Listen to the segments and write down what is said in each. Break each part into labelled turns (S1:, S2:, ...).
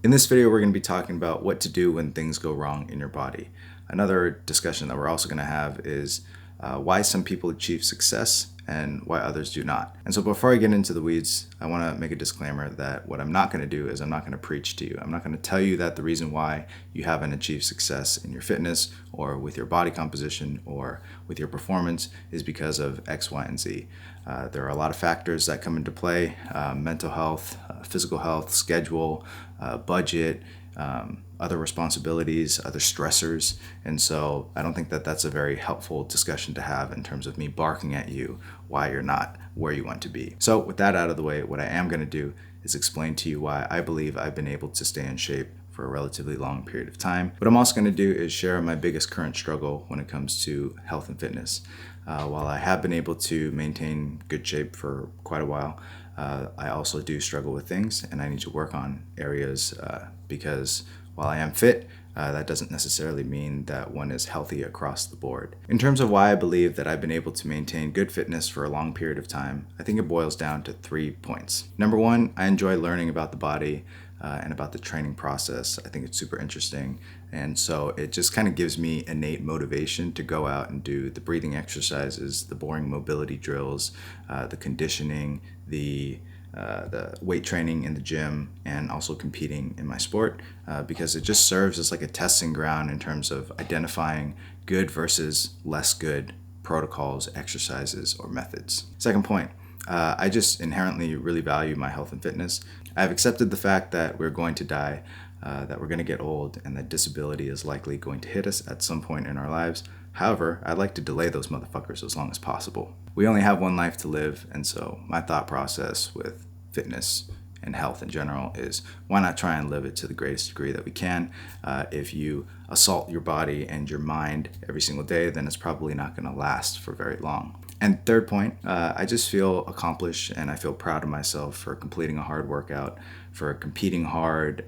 S1: In this video, we're going to be talking about what to do when things go wrong in your body. Another discussion that we're also going to have is why some people achieve success and why others do not. And so before I get into the weeds, I want to make a disclaimer that what I'm not going to do is I'm not going to preach to you. I'm not going to tell you that the reason why you haven't achieved success in your fitness or with your body composition or with your performance is because of X, Y, and Z. There are a lot of factors that come into play: mental health, physical health, schedule, budget, other responsibilities, other stressors. And so I don't think that that's a very helpful discussion to have in terms of me barking at you why you're not where you want to be. So with that out of the way, what I am going to do is explain to you why I believe I've been able to stay in shape for a relatively long period of time. What I'm also going to do is share my biggest current struggle when it comes to health and fitness. While I have been able to maintain good shape for quite a while, I also do struggle with things, and I need to work on areas because while I am fit, that doesn't necessarily mean that one is healthy across the board. In terms of why I believe that I've been able to maintain good fitness for a long period of time, I think it boils down to 3 points. Number one, I enjoy learning about the body and about the training process. I think it's super interesting. And so it just kind of gives me innate motivation to go out and do the breathing exercises, the boring mobility drills, the conditioning, the weight training in the gym, and also competing in my sport because it just serves as like a testing ground in terms of identifying good versus less good protocols, exercises, or methods. Second point, I just inherently really value my health and fitness. I've accepted the fact that we're going to die, that we're going to get old, and that disability is likely going to hit us at some point in our lives. However, I'd like to delay those motherfuckers as long as possible. We only have one life to live, and so my thought process with fitness and health in general is why not try and live it to the greatest degree that we can. If you assault your body and your mind every single day, then it's probably not going to last for very long. And third point, I just feel accomplished and I feel proud of myself for completing a hard workout, for competing hard,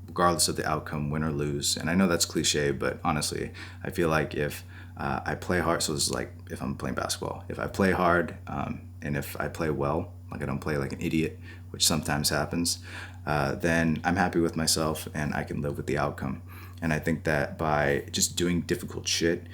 S1: regardless of the outcome, win or lose. And I know that's cliche, but honestly, I feel like if I play hard, so this is like if I'm playing basketball, if I play hard and if I play well, like I don't play like an idiot, which sometimes happens, then I'm happy with myself and I can live with the outcome. And I think that by just doing difficult shit,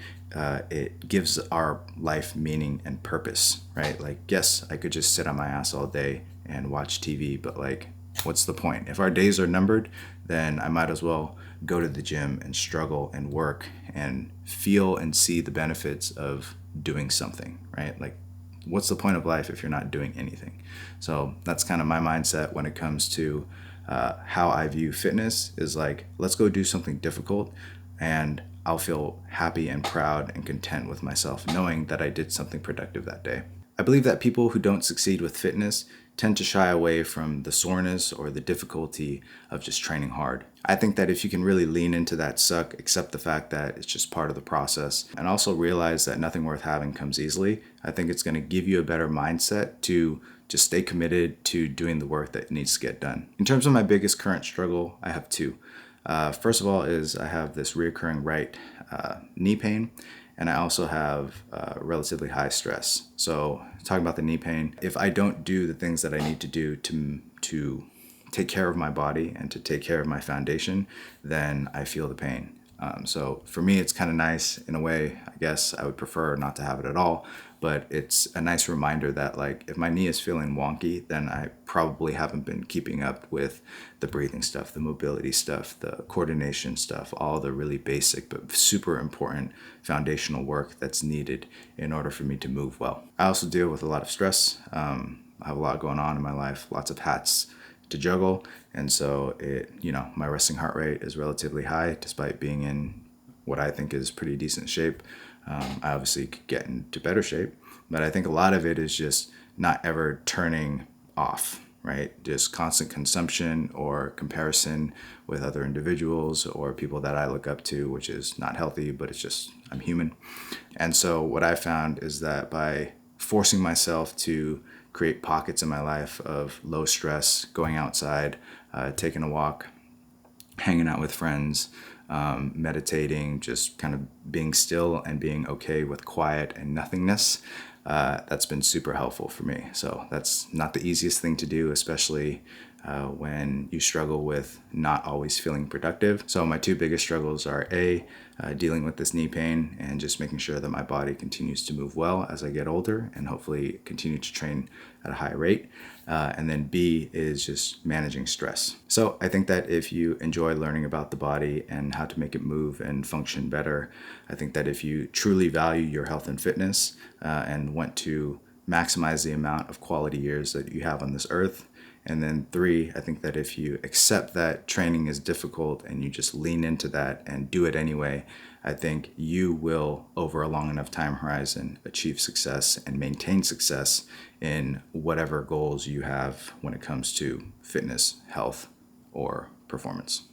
S1: it gives our life meaning and purpose, right? Like, yes, I could just sit on my ass all day and watch TV, but like, what's the point? If our days are numbered, then I might as well go to the gym and struggle and work and feel and see the benefits of doing something, right? Like, what's the point of life if you're not doing anything? So that's kind of my mindset when it comes to how I view fitness is like, let's go do something difficult and I'll feel happy and proud and content with myself knowing that I did something productive that day. I believe that people who don't succeed with fitness tend to shy away from the soreness or the difficulty of just training hard. I think that if you can really lean into that suck, accept the fact that it's just part of the process, and also realize that nothing worth having comes easily, I think it's going to give you a better mindset to just stay committed to doing the work that needs to get done. In terms of my biggest current struggle, I have two. First of all is I have this reoccurring right knee pain, and I also have relatively high stress. So talking about the knee pain, if I don't do the things that I need to do to take care of my body and to take care of my foundation, then I feel the pain. So for me, it's kind of nice in a way. I guess I would prefer not to have it at all, but it's a nice reminder that like if my knee is feeling wonky, then I probably haven't been keeping up with the breathing stuff, the mobility stuff, the coordination stuff, all the really basic but super important foundational work that's needed in order for me to move well. I also deal with a lot of stress. I have a lot going on in my life, lots of hats to juggle, and so my resting heart rate is relatively high despite being in what I think is pretty decent shape. I obviously could get into better shape, but I think a lot of it is just not ever turning off, right? Just constant consumption or comparison with other individuals or people that I look up to, which is not healthy, but it's just I'm human. And so what I found is that by forcing myself to create pockets in my life of low stress, going outside, taking a walk, hanging out with friends, meditating, just kind of being still and being okay with quiet and nothingness, that's been super helpful for me. So that's not the easiest thing to do, especially when you struggle with not always feeling productive. So my two biggest struggles are dealing with this knee pain and just making sure that my body continues to move well as I get older and hopefully continue to train at a high rate. And then B is just managing stress. So I think that if you enjoy learning about the body and how to make it move and function better, I think that if you truly value your health and fitness and want to maximize the amount of quality years that you have on this earth. And then 3, I think that if you accept that training is difficult and you just lean into that and do it anyway, I think you will, over a long enough time horizon, achieve success and maintain success in whatever goals you have when it comes to fitness, health, or performance.